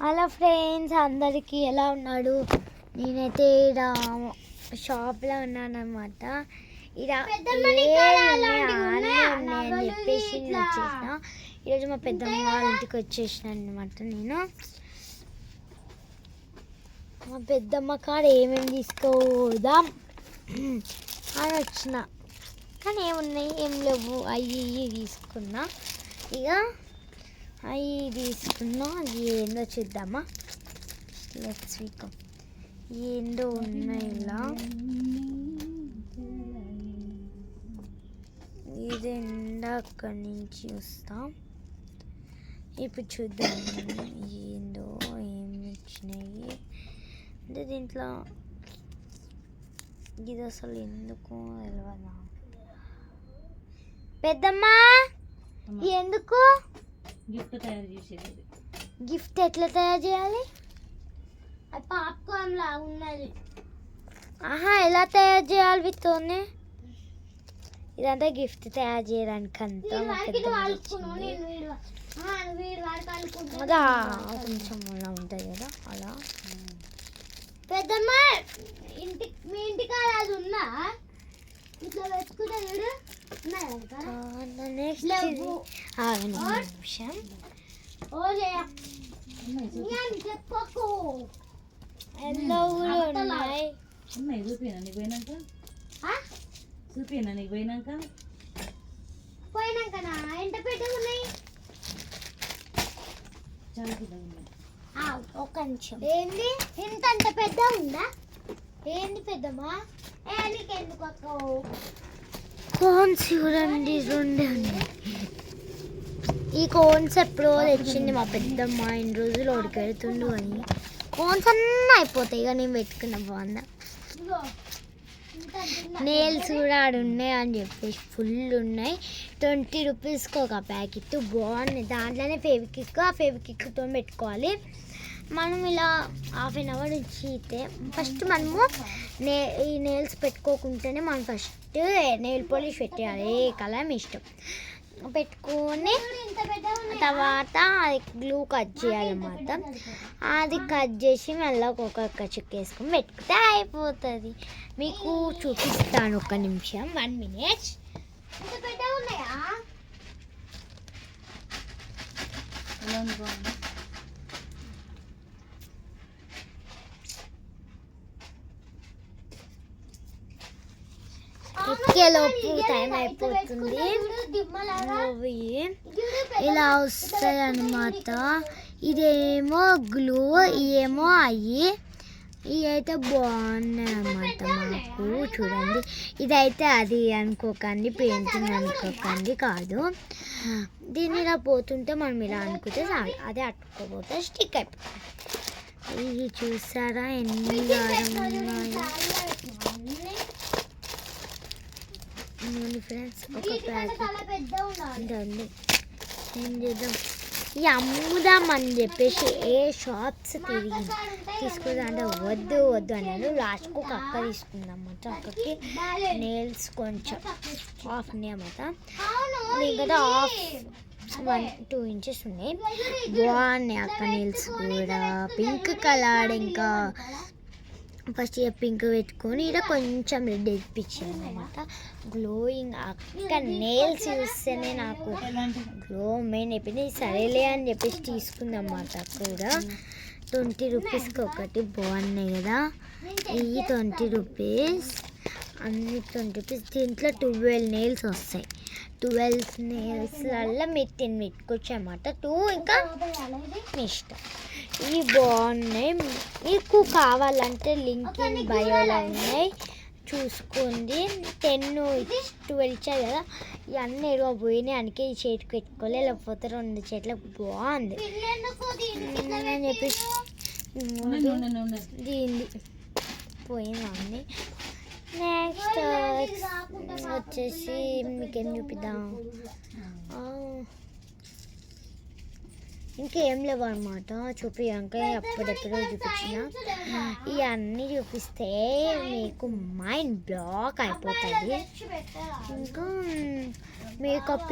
Hello friends, అందరికీ ఎలా ఉన్నాడు? నేనైతే ఇక్కడ షాప్లో ఉన్నానమాట. ఇక్కడ అని చెప్పేసి నేను వచ్చేసిన. ఈరోజు మా పెద్దమ్మ వాళ్ళ ఇంటికి వచ్చేసిన అనమాట. నేను మా పెద్దమ్మ కాడ ఏమేమి తీసుకోదాం అని వచ్చిన, కానీ ఏమున్నాయి ఏం లేవు. అవి తీసుకున్నా, ఇక అవి తీసుకున్నా. అది ఏందో చూద్దామా, లెట్స్ వీకమ్. ఏందో ఉన్నాయి ఇలా. ఇది అక్కడి నుంచి వస్తాం. ఇప్పుడు చూద్దాం ఏందో ఏమి వచ్చినాయి అంటే. దీంట్లో ఇది అసలు ఎందుకు తెలియదా? పెద్దమ్మా, ఎందుకు గిఫ్ట్ తయారు చేసేది? గిఫ్ట్ ఎట్లా తయారు చేయాలి? అది పాప్కార్న్ లా ఉన్నది. ఆహా, ఎలా తయారు చేయాలి వీటితోనే? ఇదంతా గిఫ్ట్ తయారు చేయడానికి అంతా అదా కొంచెం అలా ఉంటుంది కదా, అలా. పెద్దమ్మ, మీ ఇంటికి అది ఉందా? ఇట్లా పెట్టుకుంటా చూడు. నిమిషం చూపినా నీకు పోయినాకనా ఎంత పెద్ద ఉన్నాయి? ఒక్క నిమిషం. ఏంది ఇంత అంత పెద్ద ఉందా? ఏంది పెద్దమ్మా? నీకెందుకు అక్క? కోన్స్ చూడండి, రెండే ఉన్నాయి. ఈ కోన్స్ ఎప్పుడో తెచ్చింది మా పెద్దమ్మ. ఇన్ని రోజులు ఉడకెడుతుండు అని కోన్స్ అన్నీ అయిపోతాయి. ఇక నేను పెట్టుకున్న బాగుందా. నెయిల్స్ కూడా ఆడ ఉన్నాయి అని చెప్పేసి ఫుల్ ఉన్నాయి. 20 రూపీస్కి ఒక ప్యాకెట్, బాగున్నాయి. దాంట్లోనే ఫెవికిక్, ఆ ఫెవికిక్తో పెట్టుకోవాలి. మనం ఇలా హాఫ్ అన్ అవర్ ఉంచితే ఫస్ట్ మనము ఈ నెయిల్స్ పెట్టుకోకుండానే మనం ఫస్ట్ నెయిల్ పాలిష్ పెట్టేయాలి. ఏ కలర్ మీ ఇష్టం పెట్టుకొని తర్వాత అది గ్లూ కట్ చేయాలన్నమాట. అది కట్ చేసి మళ్ళీ ఒక్కొక్క చెక్ వేసుకొని పెట్టుకుంటే అయిపోతుంది. మీకు చూపిస్తాను, ఒక్క నిమిషం, 1 minute. ఉన్నాయా? ఎక్కేలోపు టైం అయిపోతుంది. అవి ఇలా వస్తాయి అన్నమాట. ఇదేమో గ్లూ, ఇవేమో అయ్యి. ఇవి అయితే బాగున్నాయి అన్నమాట. మాకు చూడండి, ఇదైతే అది అనుకోకండి, పెయింటింగ్ అనుకోకండి, కాదు. దీన్ని ఇలా పోతుంటే మనం ఇలా అనుకుంటే చాలు, అదే అట్టుకోపోతే స్టిక్ అయిపోతుంది. ఇది చూసారా ఎన్ని ఉన్నాయో ఫ్రెండ్స్. ఒక ప్యాకెట్ ఉంది. ఏం చేద్దాం, ఇవి అమ్ముదామని చెప్పేసి ఏ షాప్స్ తిరిగి తీసుకుందాం అంటే వద్దు వద్దు అన్నాను. లాస్ట్కు ఒక అక్క తీసుకుందాం అన్నమాట. అక్కకి నెయిల్స్ కొంచెం హాఫ్ ఉన్నాయి అన్నమాట. ఇంకా హాఫ్ 1-2 inches ఉన్నాయి. బాగున్నాయి అక్క నెయిల్స్ కూడా, పింక్ కలర్. ఇంకా ఫస్ట్ ఇక పింక్ పెట్టుకొని ఇక్కడ కొంచెం రెడ్ ఇప్పించింది అనమాట. గ్లోయింగ్ అక్క నెయిల్స్ చూస్తేనే నాకు గ్లో మెయిన్ అయిపోయింది. సరేలే అని చెప్పేసి తీసుకుందన్నమాట. కూడా 20 రూపీస్కి ఒకటి, బాగున్నాయి కదా. ఇవి 20 రూపీస్, అన్ని 20 రూపీస్. దీంట్లో 12 నెయిల్స్ వస్తాయి. 12 నెయిల్స్లలో మీరు 10 పెట్టుకోవచ్చు అన్నమాట. 2 ఇంకా మీ ఇష్టం. ఇవి బాగున్నాయి. మీకు కావాలంటే లింక్ ఇన్ బయోలో ఉన్నాయి, చూసుకోండి. 10, 12 ఇచ్చారు కదా, ఇవన్నీ ఎరువ పోయినాయి. అందుకే ఈ చేతికి పెట్టుకోలే, లేకపోతే 2 చేతులకు బాగుంది అని చెప్పేసి దీన్ని పోయిందండి. నెక్స్ట్ వచ్చేసి మీకేం చూపిద్దాం, ఇంకేం లేవు అనమాట. చూపించాక అప్పుడెప్పుడో చూపించిన. ఇవన్నీ చూపిస్తే మీకు మైండ్ బ్లాక్ అయిపోతుంది. ఇంకా మేకప్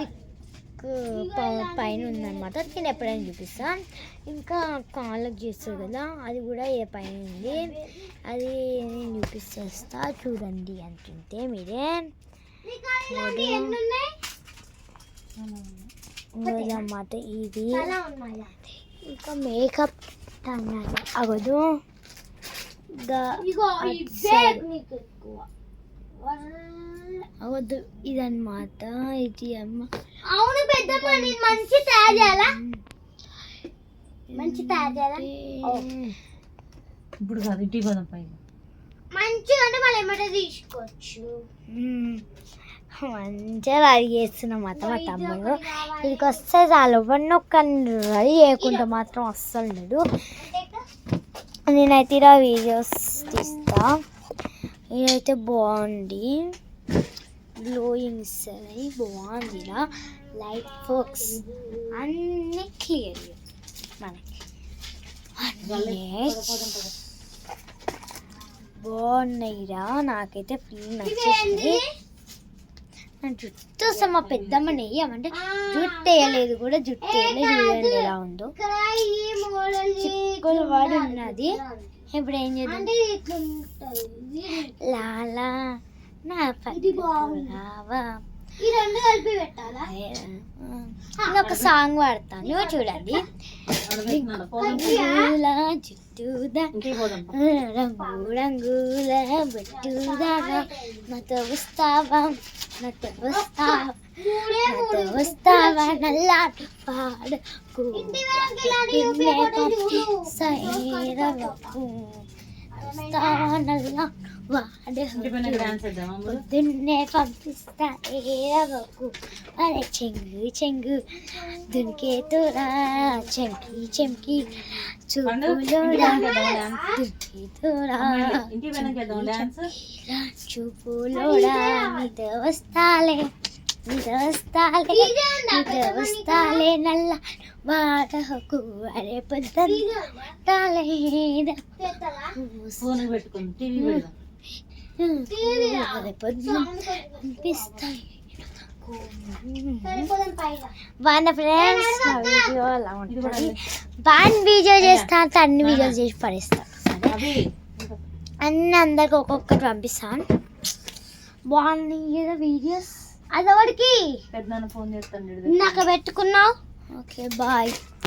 పైన ఉందన్నమాట. నేను ఎప్పుడైనా చూపిస్తాను. ఇంకా కాళ్ళకు చేస్తుంది కదా, అది కూడా ఏ పైన ఉంది, అది నేను చూపిస్తా చూడండి అంటుంటే మీరే అన్నమాట. ఇది ఇంకా మేకప్ అగదు అవద్దు ఇదన్నమాట. ఇది అమ్మ అవును పెద్దమ్మ, నేను మంచి తయారు చేయాలా, మంచి తయారు చేయాలా ఇప్పుడు కాదు, ఇంటికి పోదాం పైన. మంచిగా అంటే మళ్ళీ ఏమంటే తీసుకోవచ్చు. మంచిగా రెడీ చేస్తున్నాం అన్నమాట మా తమ్ముడు. ఇదికి వస్తే చాలు, ఎవరిని ఒక్క రెడీ చేయకుండా మాత్రం అస్సలు లేదు. నేనైతే ఇలా వీడియోస్ తీస్తా. ఇదైతే బాగుంది, గ్లోయింగ్ ఇస్తుంది, బాగుంది. ఇలా లైట్ ఫోక్స్ అన్నీ క్లియర్ మనకి బాగున్నాయిరా. నాకైతే ఫుల్ నచ్చింది. నా జుట్టు అసలు మా పెద్దమ్మ నెయ్యమంటే జుట్టు వేయలేదు కూడా, జుట్టు వేయలేదు. చూడండి ఎలా ఉందో, చిక్కులు వాడి ఉన్నది. ఇప్పుడు ఏం చేద్దాం, లాలా నా రావా ఒక సాంగ్ పాడతాను చూడండి. రంగు రంగుల బట్టుదా నాతో వస్తావా, నాతో వస్తావా, నాతో వస్తావా నల్లా పాడకు వస్తావా నల్లా పొద్దున్నే పంపిస్తా ఏరవకు అరే చెంగు చెంగు దునికే తోరా చెంకి చెంకి చూపులోడా దునికి తోరా చూపులోడా నీతో వస్తాలే, నీతో వస్తాలే, నీతో వస్తాలే నల్ల వాడకు అరే పొద్దున్నే పెట్టుకుంది టీవీ పెడదాం. బాగా ఫ్రెండ్స్ నా వీడియో అలా ఉంటుంది. బాగా వీడియో చేస్తాను, అన్ని వీడియోలు చేసి పడేస్తాను. సరే అన్ని అందరికి ఒక్కొక్కటి పంపిస్తాను. బాగున్నాయి కదా వీడియోస్. అది ఎవరికి పెద్దనాన్న ఫోన్ చేస్తాను నాకు పెట్టుకున్నావు. Okay bye.